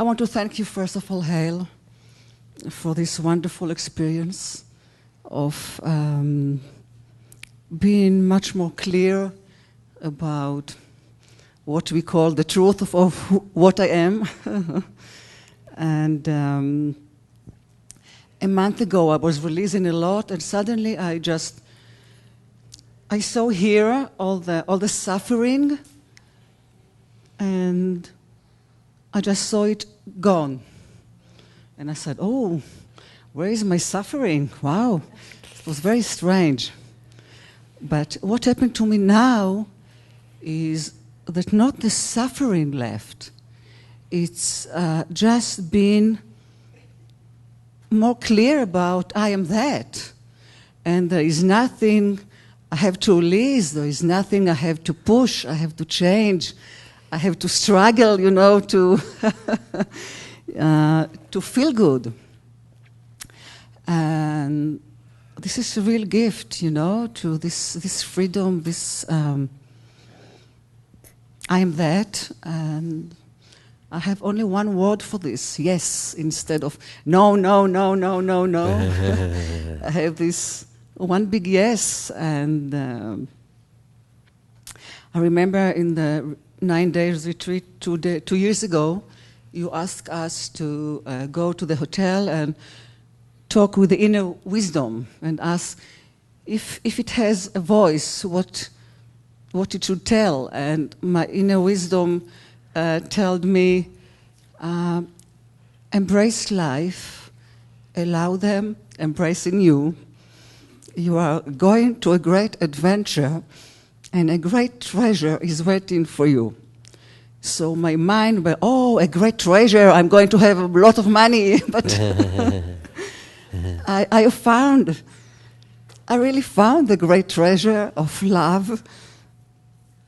want to thank you, first of all, Hale, for this wonderful experience of being much more clear about what we call the truth of what I am. And a month ago, I was releasing a lot, and suddenly I saw here all the suffering, and I just saw it gone. And I said, oh, where is my suffering? Wow, it was very strange. But what happened to me now is that not the suffering left. It's just being more clear about I am that. And there is nothing I have to release. There is nothing I have to push. I have to change. I have to struggle, to to feel good. And this is a real gift, to this freedom, this I am that, and I have only one word for this, yes, instead of no, no, no, no, no, no. I have this one big yes, and I remember in the 9 days retreat 2 years ago, you asked us to go to the hotel and talk with the inner wisdom and ask if it has a voice, what it should tell. And my inner wisdom told me, embrace life, allow them, embracing you. You are going to a great adventure, and a great treasure is waiting for you. So my mind went, oh, a great treasure, I'm going to have a lot of money. But I really found the great treasure of love,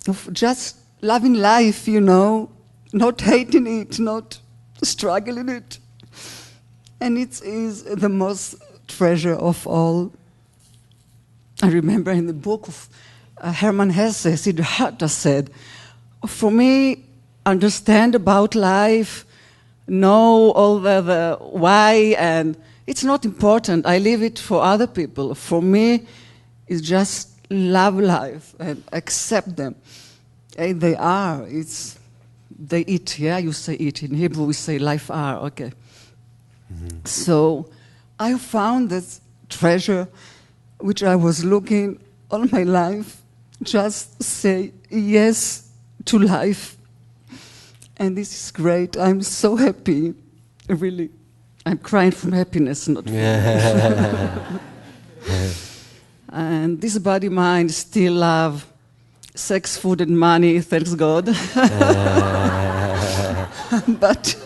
of just loving life, not hating it, not struggling it. And it is the most treasure of all. I remember in the book of Hermann Hesse, Siddhartha said, for me, understand about life, know all the why, and it's not important. I leave it for other people. For me, it's just love life and accept them. They are. They eat. Yeah, you say eat. In Hebrew, we say life are. Okay. Mm-hmm. So I found this treasure, which I was looking all my life. Just say yes to life. And this is great. I'm so happy. Really. I'm crying from happiness, not from And this body, mind still love sex, food, and money, thanks God. But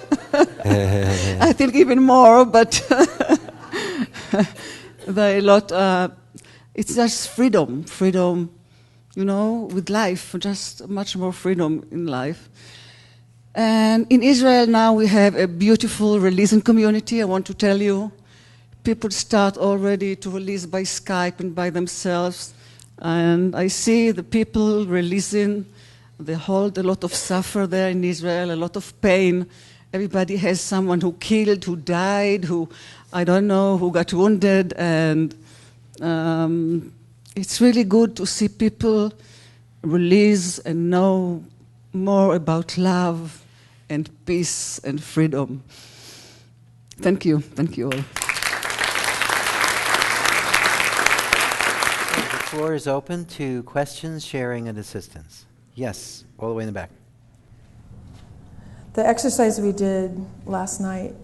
I think even more, but there are a lot, it's just freedom, with life, just much more freedom in life. And in Israel now we have a beautiful releasing community, I want to tell you. People start already to release by Skype and by themselves. And I see the people releasing. They hold a lot of suffer there in Israel, a lot of pain. Everybody has someone who killed, who died, who, I don't know, who got wounded. And it's really good to see people release and know more about love and peace and freedom. Thank you all. The floor is open to questions, sharing, and assistance. Yes, all the way in the back. The exercise we did last night,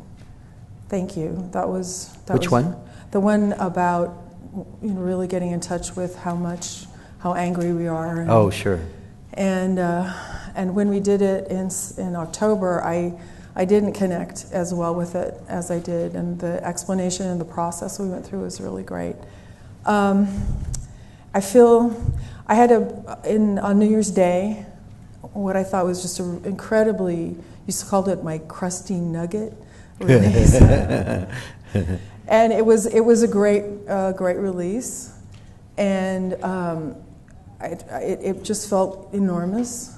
thank you. Which one? The one about really getting in touch with how angry we are. Oh, sure. And when we did it in October, I didn't connect as well with it as I did, and the explanation and the process we went through was really great. I feel I had on New Year's Day, what I thought was just an incredibly, used to call it my crusty nugget release. And it was a great release, and it just felt enormous.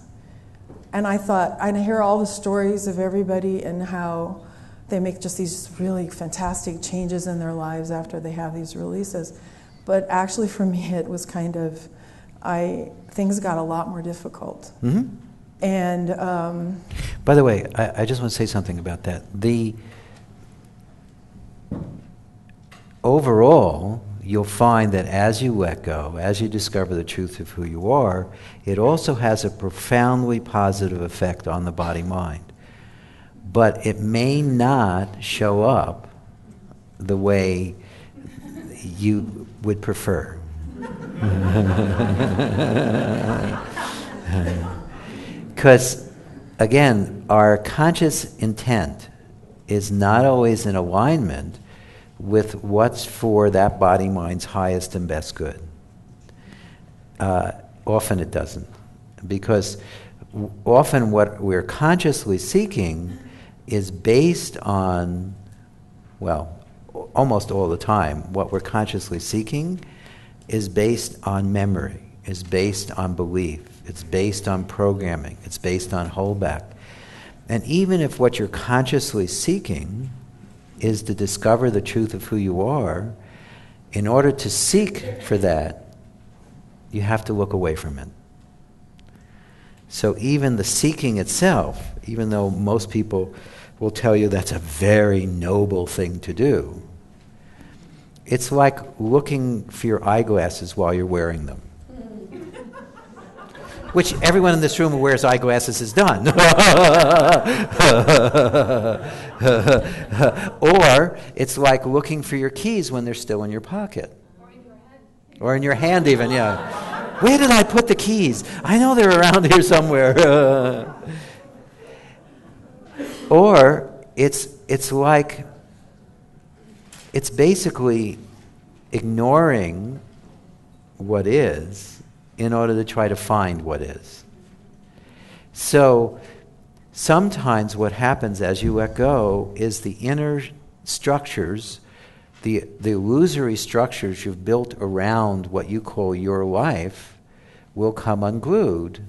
And I thought, I hear all the stories of everybody and how they make just these really fantastic changes in their lives after they have these releases. But actually for me, it was kind of, things got a lot more difficult. Mm-hmm. And by the way, I just want to say something about that. Overall, you'll find that as you let go, as you discover the truth of who you are, it also has a profoundly positive effect on the body-mind. But it may not show up the way you would prefer. Because, again, our conscious intent is not always in alignment with what's for that body-mind's highest and best good. Often it doesn't. Because often what we're consciously seeking is based on, well, almost all the time, what we're consciously seeking is based on memory, is based on belief, it's based on programming, it's based on holdback. And even if what you're consciously seeking is to discover the truth of who you are, in order to seek for that, you have to look away from it. So even the seeking itself, even though most people will tell you that's a very noble thing to do, it's like looking for your eyeglasses while you're wearing them. Which everyone in this room who wears eyeglasses has done. Or it's like looking for your keys when they're still in your pocket. Or in your hand even, yeah. Where did I put the keys? I know they're around here somewhere. Or it's like, it's basically ignoring what is in order to try to find what is. So sometimes what happens as you let go is the inner structures, the illusory structures you've built around what you call your life will come unglued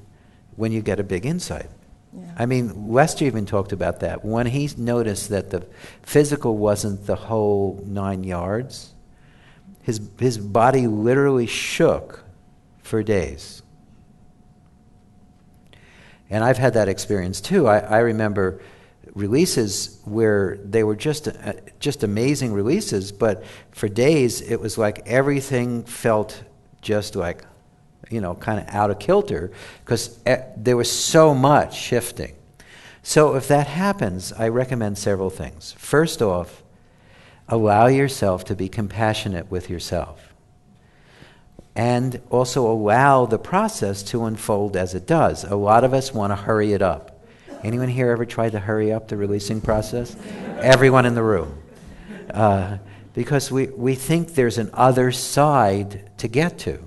when you get a big insight. yeah. I mean, Lester even talked about that. When he noticed that the physical wasn't the whole 9 yards, his body literally shook for days. And I've had that experience too. I remember releases where they were just amazing releases, but for days it was like everything felt just like, kind of out of kilter, because there was so much shifting. So if that happens, I recommend several things. First off, allow yourself to be compassionate with yourself. And also allow the process to unfold as it does. A lot of us want to hurry it up. Anyone here ever tried to hurry up the releasing process? Everyone in the room. Because we think there's an other side to get to.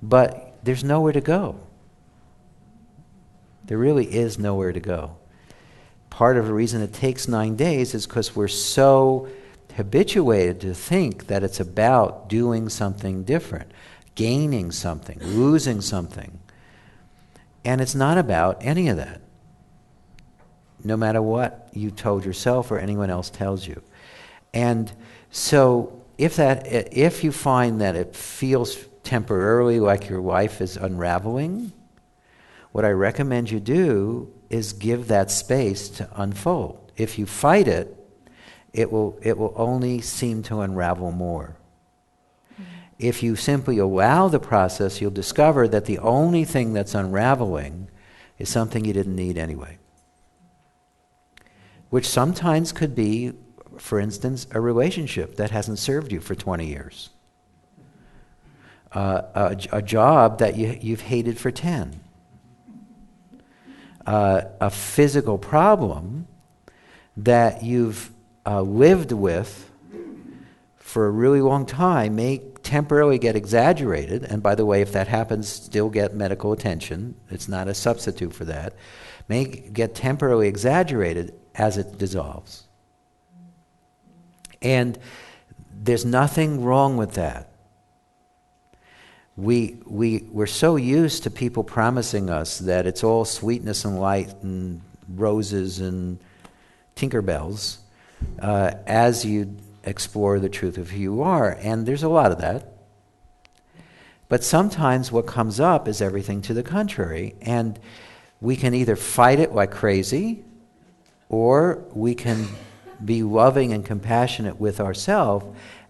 But there's nowhere to go. There really is nowhere to go. Part of the reason it takes 9 days is because we're so habituated to think that it's about doing something different, gaining something, losing something. And it's not about any of that, no matter what you told yourself or anyone else tells you. And so if you find that it feels temporarily like your life is unraveling, what I recommend you do is give that space to unfold. If you fight it, it will only seem to unravel more. If you simply allow the process, you'll discover that the only thing that's unraveling is something you didn't need anyway. Which sometimes could be, for instance, a relationship that hasn't served you for 20 years. A job that you've hated for 10. A physical problem that you've lived with for a really long time may temporarily get exaggerated, and by the way, if that happens, still get medical attention. It's not a substitute for that. May get temporarily exaggerated as it dissolves. And there's nothing wrong with that. we're so used to people promising us that it's all sweetness and light and roses and Tinkerbells as you explore the truth of who you are. And there's a lot of that. But sometimes what comes up is everything to the contrary. And we can either fight it like crazy, or we can be loving and compassionate with ourselves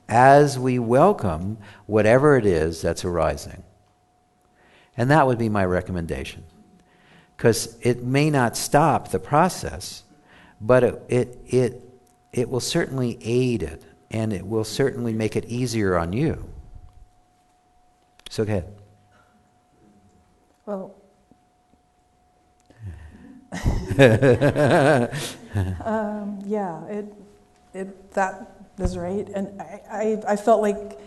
as we welcome whatever it is that's arising. And that would be my recommendation. Because it may not stop the process, but it will certainly aid it, and it will certainly make it easier on you. So go ahead. Well, that is right. And I felt like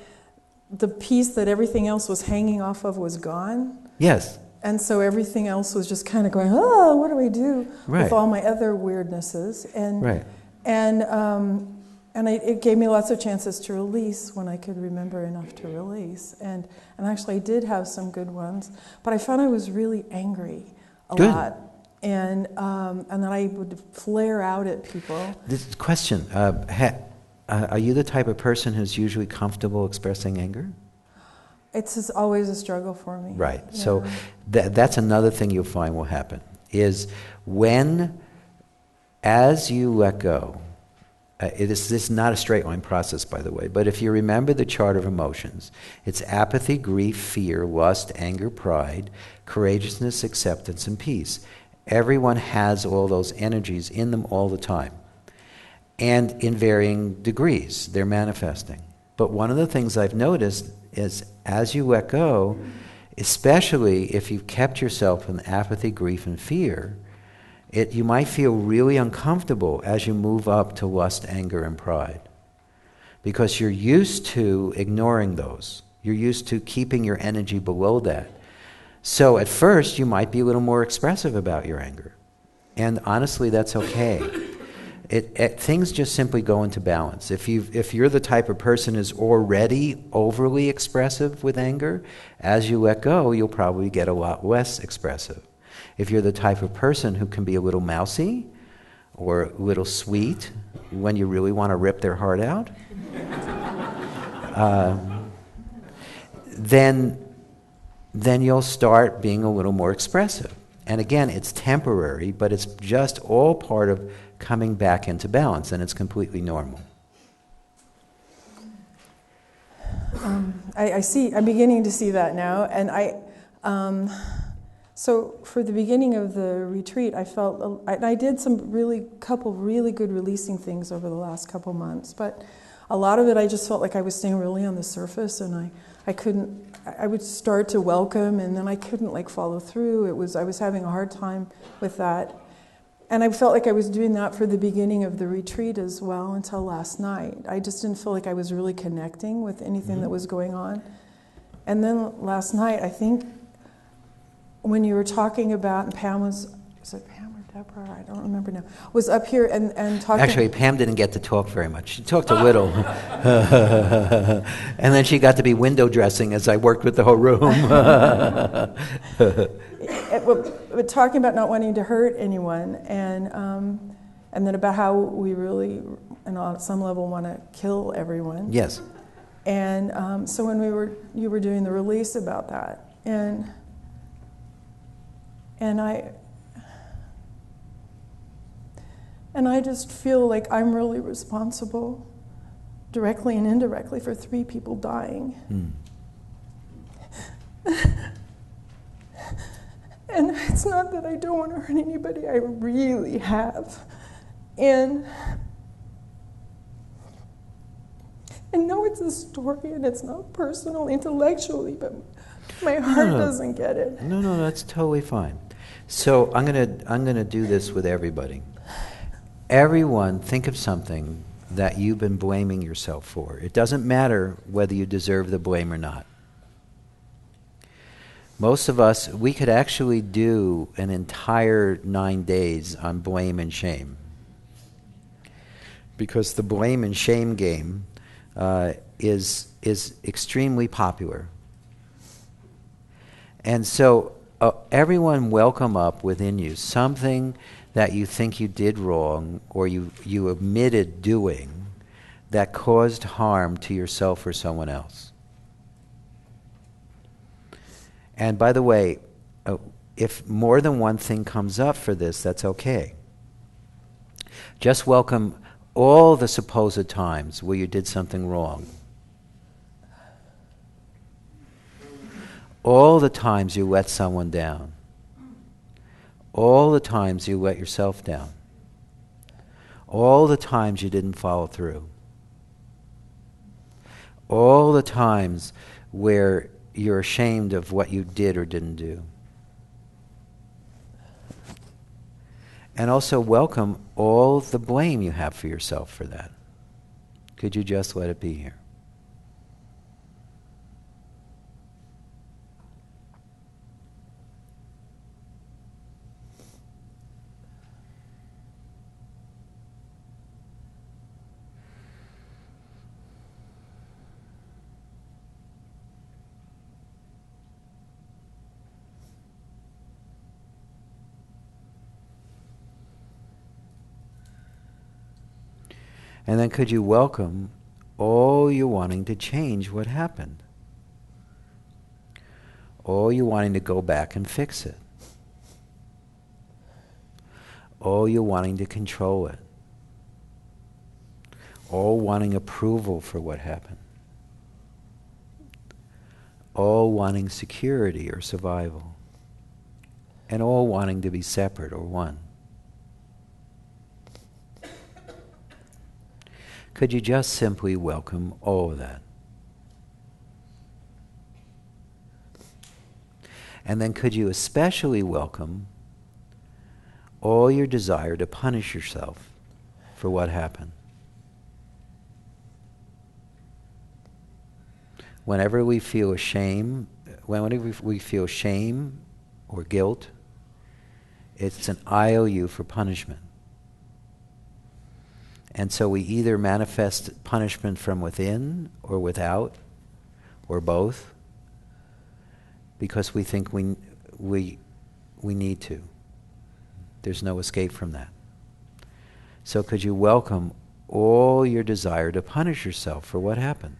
the piece that everything else was hanging off of was gone. Yes. And so everything else was just kind of going, oh, what do we do Right. with all my other weirdnesses? And Right. And it gave me lots of chances to release when I could remember enough to release. And actually I did have some good ones, but I found I was really angry a Good. lot. And then I would flare out at people. This question, are you the type of person who's usually comfortable expressing anger? It's just always a struggle for me. Right. Yeah. So that's another thing you'll find will happen, is as you let go, this is not a straight line process, by the way, but if you remember the chart of emotions, it's apathy, grief, fear, lust, anger, pride, courageousness, acceptance, and peace. Everyone has all those energies in them all the time. And in varying degrees, they're manifesting. But one of the things I've noticed is as you let go, especially if you've kept yourself in apathy, grief, and fear, you might feel really uncomfortable as you move up to lust, anger, and pride. Because you're used to ignoring those. You're used to keeping your energy below that. So at first, you might be a little more expressive about your anger. And honestly, that's okay. Things just simply go into balance. If you're the type of person who's already overly expressive with anger, as you let go, you'll probably get a lot less expressive. If you're the type of person who can be a little mousy or a little sweet when you really want to rip their heart out, then you'll start being a little more expressive. And again, it's temporary, but it's just all part of coming back into balance, and it's completely normal. I'm beginning to see that now, and so for the beginning of the retreat, I felt, I did couple really good releasing things over the last couple months, but a lot of it I just felt like I was staying really on the surface, and I would start to welcome, and then I couldn't follow through. I was having a hard time with that. And I felt like I was doing that for the beginning of the retreat as well until last night. I just didn't feel like I was really connecting with anything that was going on. And then last night, I think when you were talking about, and Pam was it Pam or Deborah? I don't remember now. Was up here and talking. Actually, Pam didn't get to talk very much. She talked a little. And then she got to be window dressing as I worked with the whole room. We're talking about not wanting to hurt anyone, and then about how we really, on some level, want to kill everyone. Yes. And so when you were doing the release about that, and I just feel like I'm really responsible, directly and indirectly, for 3 people dying. And it's not that I don't want to hurt anybody, I really have. And no, it's a story and it's not personal intellectually, but my heart doesn't get it. No, that's totally fine. So I'm gonna do this with everybody. Everyone, think of something that you've been blaming yourself for. It doesn't matter whether you deserve the blame or not. Most of us, we could actually do an entire 9 days on blame and shame. Because the blame and shame game is extremely popular. And so everyone welcome up within you something that you think you did wrong or you admitted doing that caused harm to yourself or someone else. And by the way, if more than one thing comes up for this, that's okay. Just welcome all the supposed times where you did something wrong. All the times you let someone down. All the times you let yourself down. All the times you didn't follow through. All the times where you're ashamed of what you did or didn't do. And also welcome all the blame you have for yourself for that. Could you just let it be here? And then could you welcome all you wanting to change what happened? All you wanting to go back and fix it? All you wanting to control it? All wanting approval for what happened? All wanting security or survival? And all wanting to be separate or one? Could you just simply welcome all of that? And then could you especially welcome all your desire to punish yourself for what happened? Whenever we feel shame or guilt, it's an IOU for punishment. And so we either manifest punishment from within or without, or both, because we think we need to. There's no escape from that. So could you welcome all your desire to punish yourself for what happened?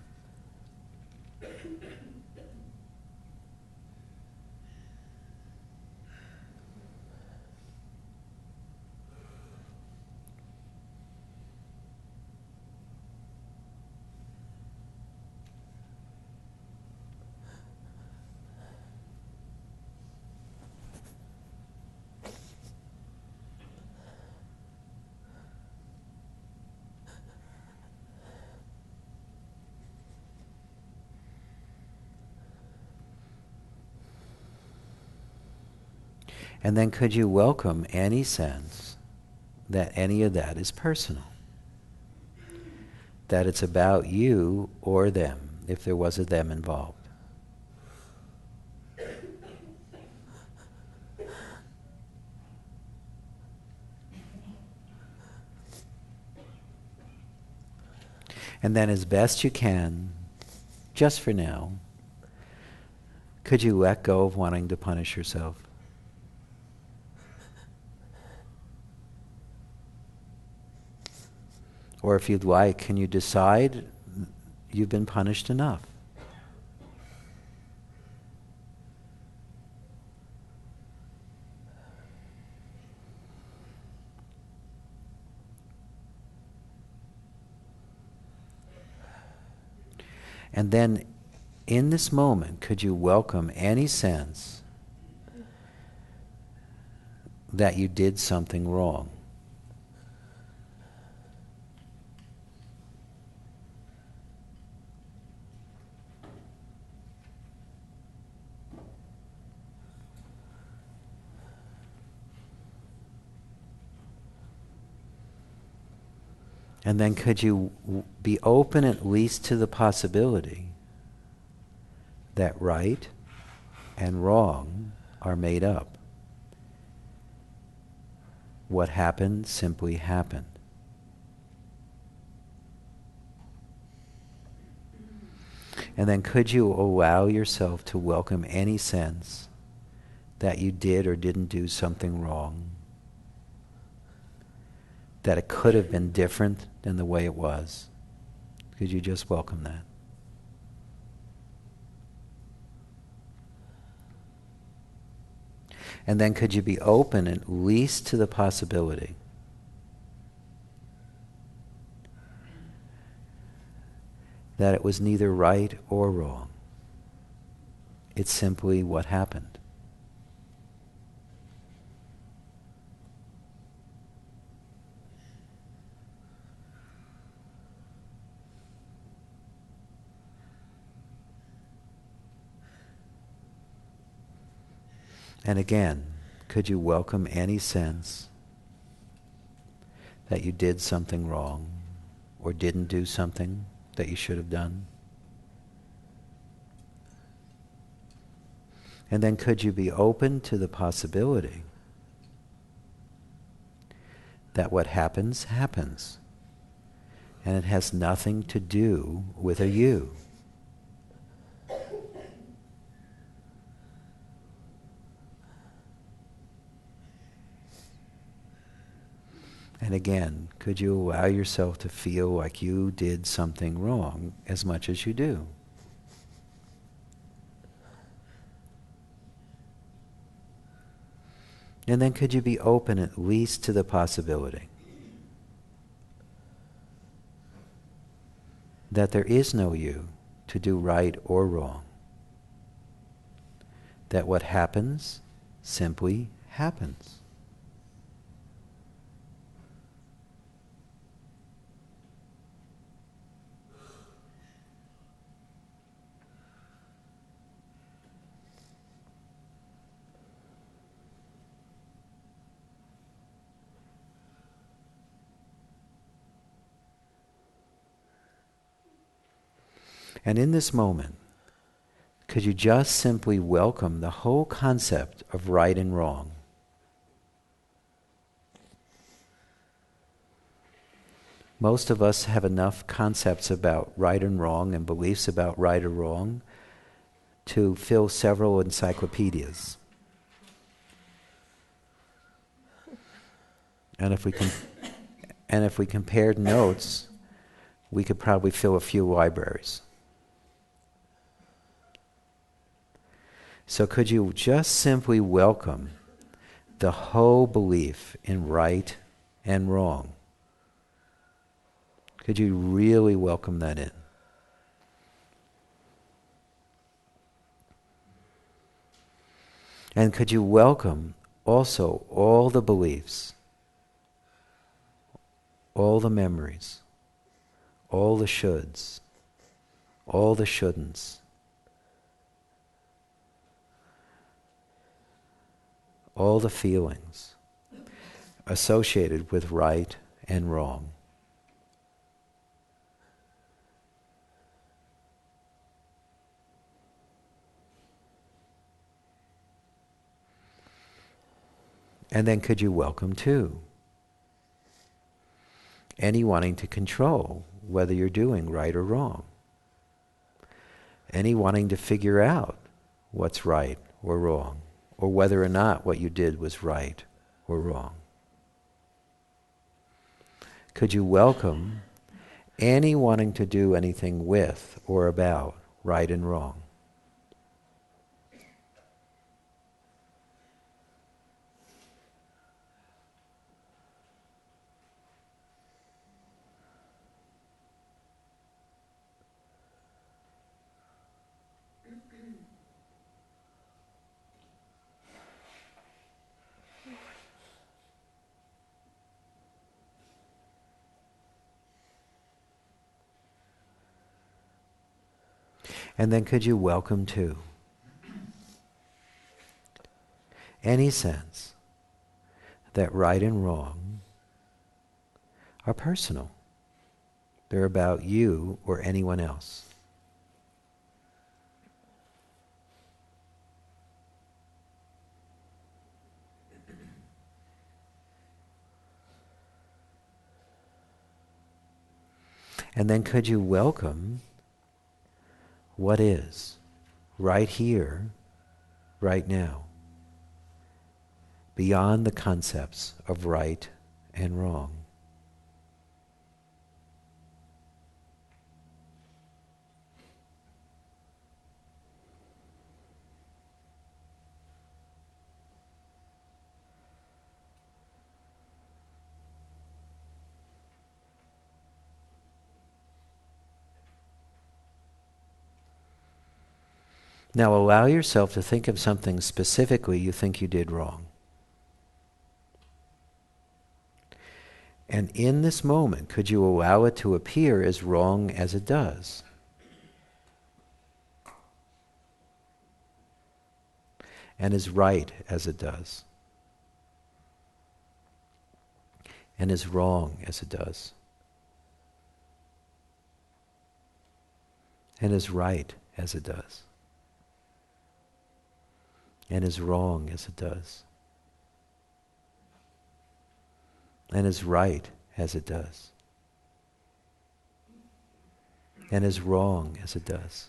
And then could you welcome any sense that any of that is personal? That it's about you or them, if there was a them involved. And then as best you can, just for now, could you let go of wanting to punish yourself? Or if you'd like, can you decide you've been punished enough? And then in this moment, could you welcome any sense that you did something wrong? And then could you be open at least to the possibility that right and wrong are made up? What happened simply happened. And then could you allow yourself to welcome any sense that you did or didn't do something wrong, that it could have been different than the way it was. Could you just welcome that? And then could you be open at least to the possibility that it was neither right or wrong? It's simply what happened. And again, could you welcome any sense that you did something wrong or didn't do something that you should have done? And then could you be open to the possibility that what happens, happens, and it has nothing to do with a you? And again, could you allow yourself to feel like you did something wrong as much as you do? And then could you be open at least to the possibility that there is no you to do right or wrong? That what happens simply happens. And in this moment, could you just simply welcome the whole concept of right and wrong? Most of us have enough concepts about right and wrong and beliefs about right or wrong to fill several encyclopedias. And if we compared notes, we could probably fill a few libraries. So could you just simply welcome the whole belief in right and wrong? Could you really welcome that in? And could you welcome also all the beliefs, all the memories, all the shoulds, all the shouldn'ts, all the feelings associated with right and wrong? And then could you welcome too any wanting to control whether you're doing right or wrong? Any wanting to figure out what's right or wrong, or whether or not what you did was right or wrong? Could you welcome any wanting to do anything with or about right and wrong? And then could you welcome too any sense that right and wrong are personal? They're about you or anyone else. And then could you welcome what is right here, right now? beyond the concepts of right and wrong. Now allow yourself to think of something specifically you think you did wrong. And in this moment, could you allow it to appear as wrong as it does? And as right as it does? And as wrong as it does? And as right as it does? And as wrong as it does? And as right as it does? And as wrong as it does?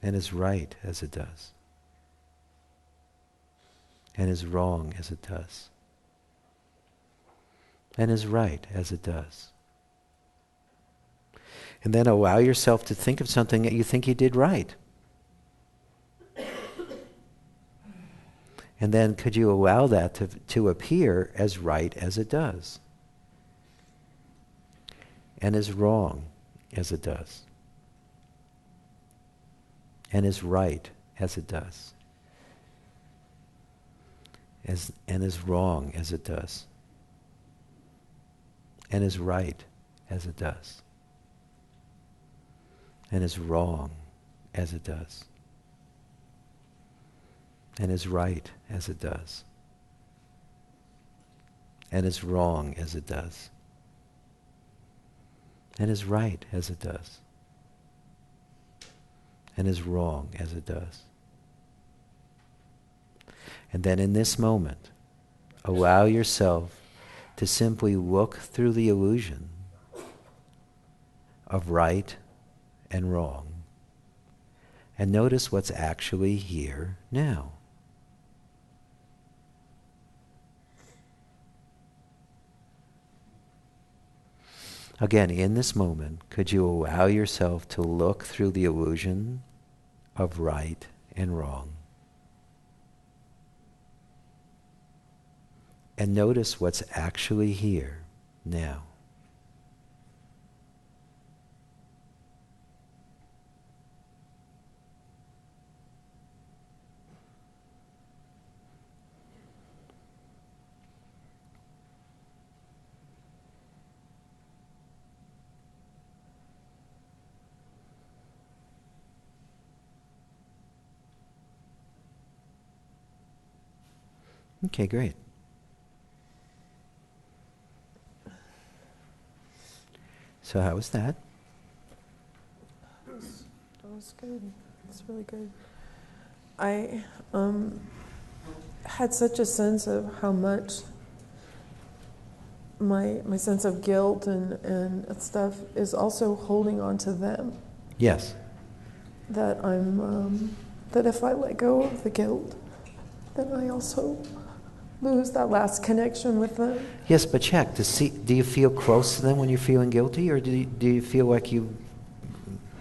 And as right as it does? And as wrong as it does? And as right as it does? And then allow yourself to think of something that you think you did right. And then could you allow that to appear as right as it does? And as wrong as it does? And as right as it does? And as wrong as it does? And as right as it does? And as wrong as it does? And as right as it does? And as wrong as it does? And as right as it does? And as wrong as it does? And then in this moment, allow yourself to simply look through the illusion of right and wrong and notice what's actually here now. Again, in this moment, could you allow yourself to look through the illusion of right and wrong? And notice what's actually here now. Okay, great. So how was that? That was good. It's really good. I had such a sense of how much my sense of guilt and stuff is also holding on to them. Yes. That I'm that if I let go of the guilt, then I also lose that last connection with them. Yes, but check to see. Do you feel close to them when you're feeling guilty, or do you feel like you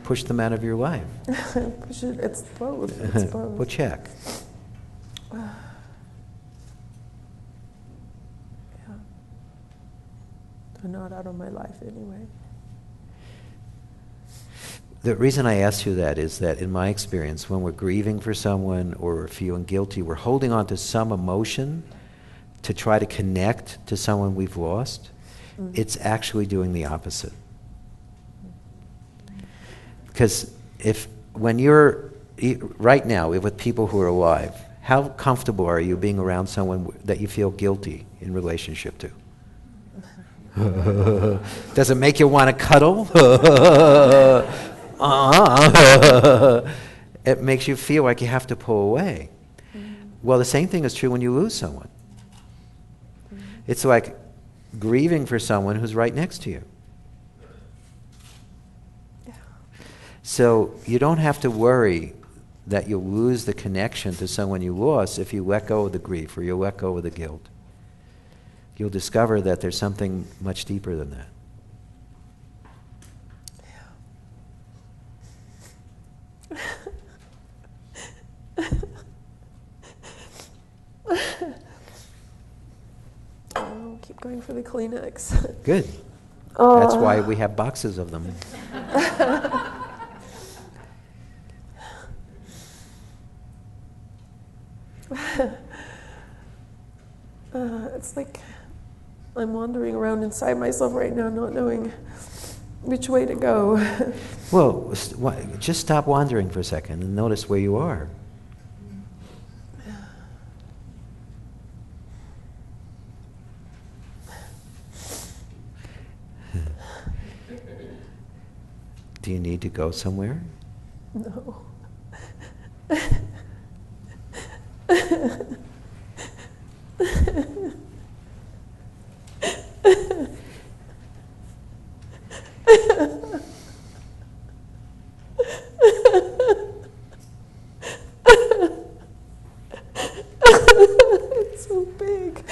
push them out of your life? It's both. It's both. Well, check. Yeah. They're not out of my life anyway. The reason I ask you that is that in my experience, when we're grieving for someone or we're feeling guilty, we're holding on to some emotion to try to connect to someone we've lost. It's actually doing the opposite. Because when you're right now with people who are alive, how comfortable are you being around someone that you feel guilty in relationship to? Does it make you want to cuddle? It makes you feel like you have to pull away. Well, the same thing is true when you lose someone. It's like grieving for someone who's right next to you. Yeah. So you don't have to worry that you'll lose the connection to someone you lost if you let go of the grief or you let go of the guilt. You'll discover that there's something much deeper than that. I'll keep going for the Kleenex. Good. That's why we have boxes of them. It's like I'm wandering around inside myself right now, not knowing which way to go. Well, just stop wandering for a second and notice where you are. Do you need to go somewhere? No. It's so big.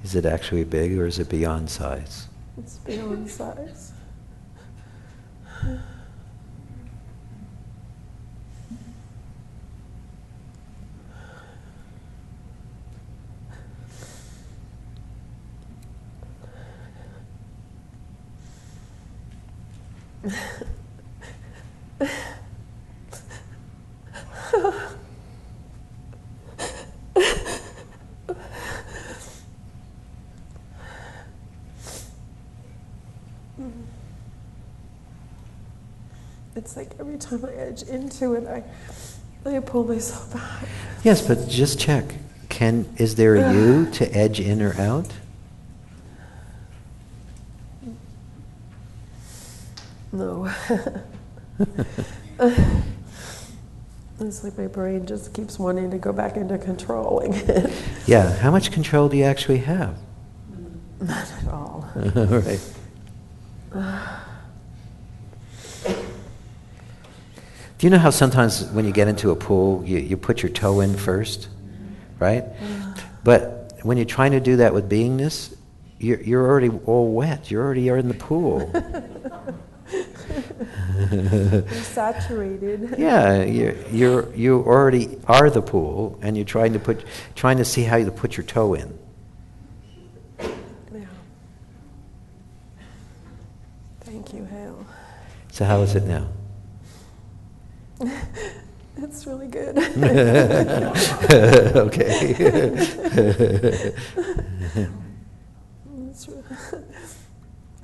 Is it actually big or is it beyond size? It's beyond size. It's like every time I edge into it, I pull myself back. Yes, but just check. Is there a you to edge in or out? No. It's like my brain just keeps wanting to go back into controlling it. Yeah, how much control do you actually have? Not at all. Right. Do you know how sometimes when you get into a pool, you put your toe in first, right? But when you're trying to do that with beingness, you're already all wet. You already are in the pool. You're saturated. Yeah, you already are the pool, and you're trying to see how you put your toe in. Yeah. Thank you, Hale. So how is it now? It's really good. Okay.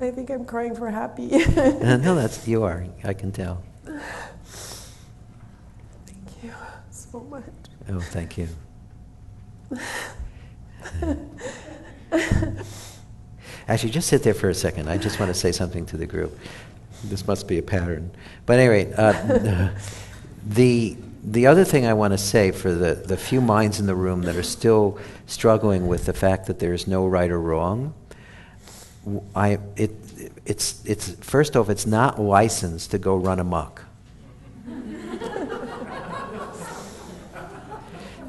I think I'm crying for happy. No, you are. I can tell. Thank you so much. Oh, thank you. Actually, just sit there for a second. I just want to say something to the group. This must be a pattern. But at any rate, the other thing I want to say for the few minds in the room that are still struggling with the fact that there is no right or wrong, it's first off, it's not licensed to go run amok.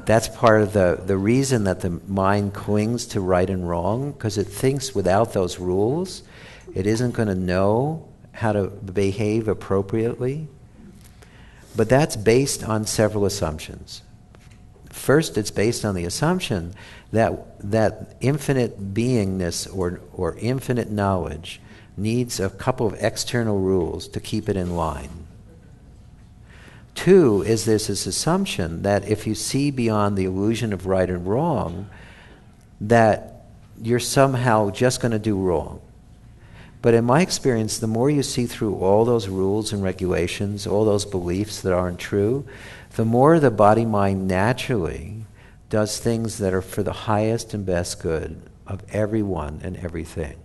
That's part of the reason that the mind clings to right and wrong, because it thinks without those rules, it isn't going to know how to behave appropriately. But that's based on several assumptions. First, it's based on the assumption that infinite beingness or infinite knowledge needs a couple of external rules to keep it in line. Two is there's this assumption that if you see beyond the illusion of right and wrong, that you're somehow just going to do wrong. But in my experience, the more you see through all those rules and regulations, all those beliefs that aren't true, the more the body-mind naturally does things that are for the highest and best good of everyone and everything.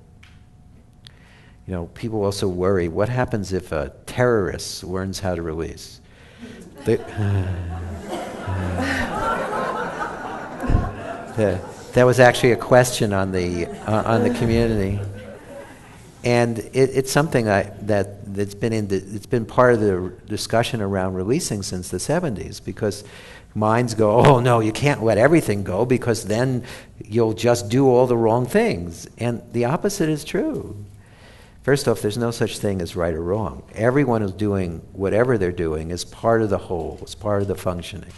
You know, people also worry, what happens if a terrorist learns how to release? That was actually a question on the community, and it's something that's been part of the discussion around releasing since the 70s, because minds go, oh no, you can't let everything go because then you'll just do all the wrong things, and the opposite is true. First off, there's no such thing as right or wrong. Everyone who's doing whatever they're doing is part of the whole, is part of the functioning.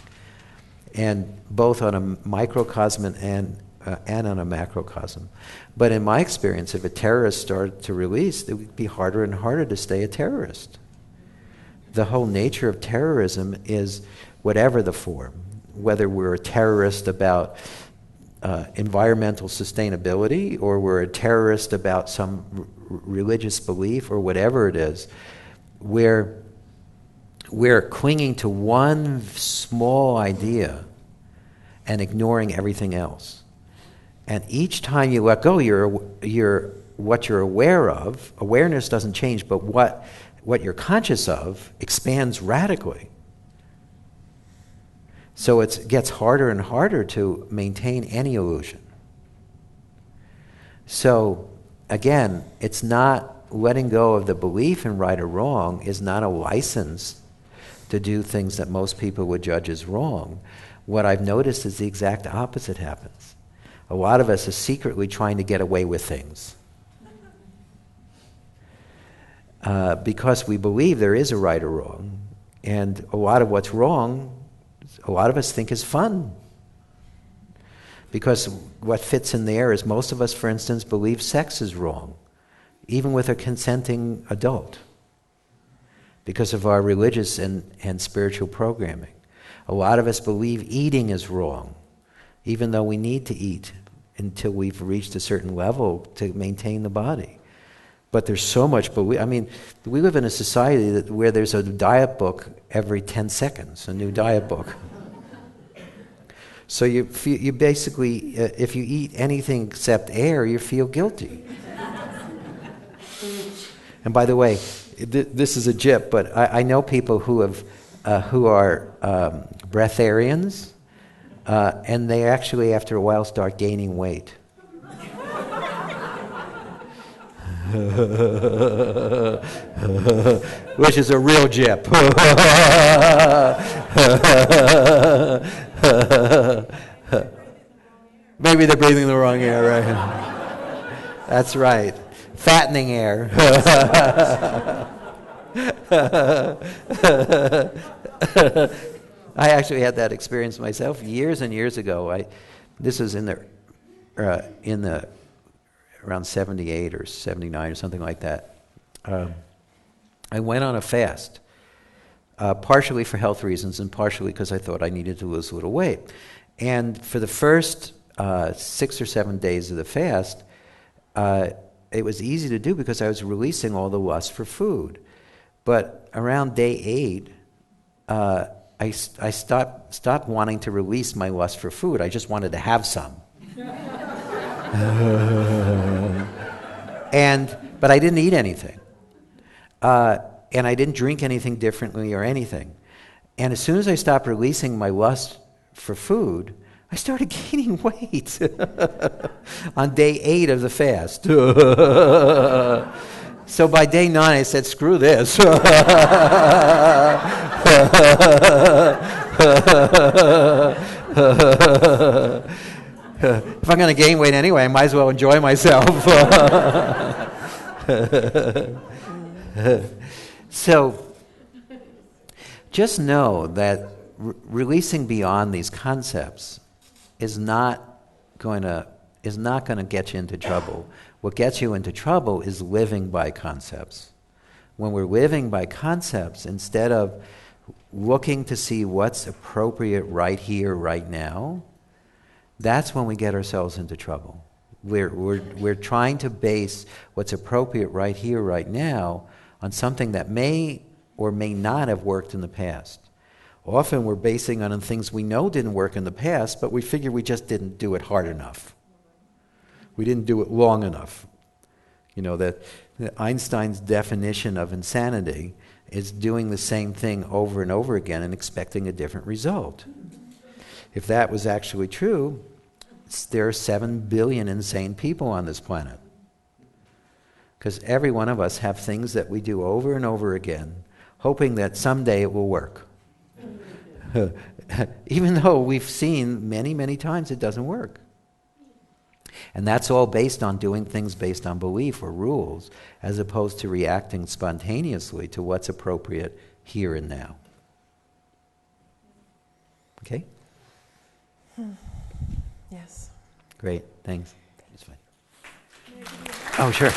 And both on a microcosm and on a macrocosm. But in my experience, if a terrorist started to release, it would be harder and harder to stay a terrorist. The whole nature of terrorism is whatever the form, whether we're a terrorist about environmental sustainability, or we're a terrorist about some religious belief, or whatever it is, we're clinging to one small idea and ignoring everything else. And each time you let go, what you're aware of, awareness doesn't change, but what you're conscious of expands radically. So it gets harder and harder to maintain any illusion. So again, it's not letting go of the belief in right or wrong is not a license to do things that most people would judge as wrong. What I've noticed is the exact opposite happens. A lot of us are secretly trying to get away with things. Because we believe there is a right or wrong. And a lot of what's wrong, a lot of us think is fun. Because what fits in there is most of us, for instance, believe sex is wrong, even with a consenting adult, because of our religious and spiritual programming. A lot of us believe eating is wrong, even though we need to eat until we've reached a certain level to maintain the body. But there's so much belief. I mean, we live in a society where there's a diet book every 10 seconds, a new diet book. So you basically, if you eat anything except air, you feel guilty. And by the way, this is a jip, but I know people who are breatharians, and they actually, after a while, start gaining weight. Which is a real jip. Maybe they're breathing the wrong air, right? That's right. Fattening air. I actually had that experience myself years and years ago. This was in the around 78 or 79 or something like that. I went on a fast, partially for health reasons and partially because I thought I needed to lose a little weight. And for the first 6 or 7 days of the fast, it was easy to do because I was releasing all the lust for food. But around day 8, I stopped wanting to release my lust for food. I just wanted to have some. But I didn't eat anything. And I didn't drink anything differently or anything. And as soon as I stopped releasing my lust for food, I started gaining weight on day 8 of the fast. So by day 9, I said, screw this. If I'm going to gain weight anyway, I might as well enjoy myself. So just know that releasing beyond these concepts is not going to get you into trouble. What gets you into trouble is living by concepts. When we're living by concepts, instead of looking to see what's appropriate right here, right now, that's when we get ourselves into trouble. We're trying to base what's appropriate right here, right now, on something that may or may not have worked in the past. Often we're basing on things we know didn't work in the past, but we figure we just didn't do it hard enough. We didn't do it long enough. You know, that Einstein's definition of insanity is doing the same thing over and over again and expecting a different result. If that was actually true, there are 7 billion insane people on this planet. Because every one of us have things that we do over and over again, hoping that someday it will work. Even though we've seen many, many times it doesn't work. And that's all based on doing things based on belief or rules, as opposed to reacting spontaneously to what's appropriate here and now. Okay? Yes. Great, thanks. It's fine. Oh, sure.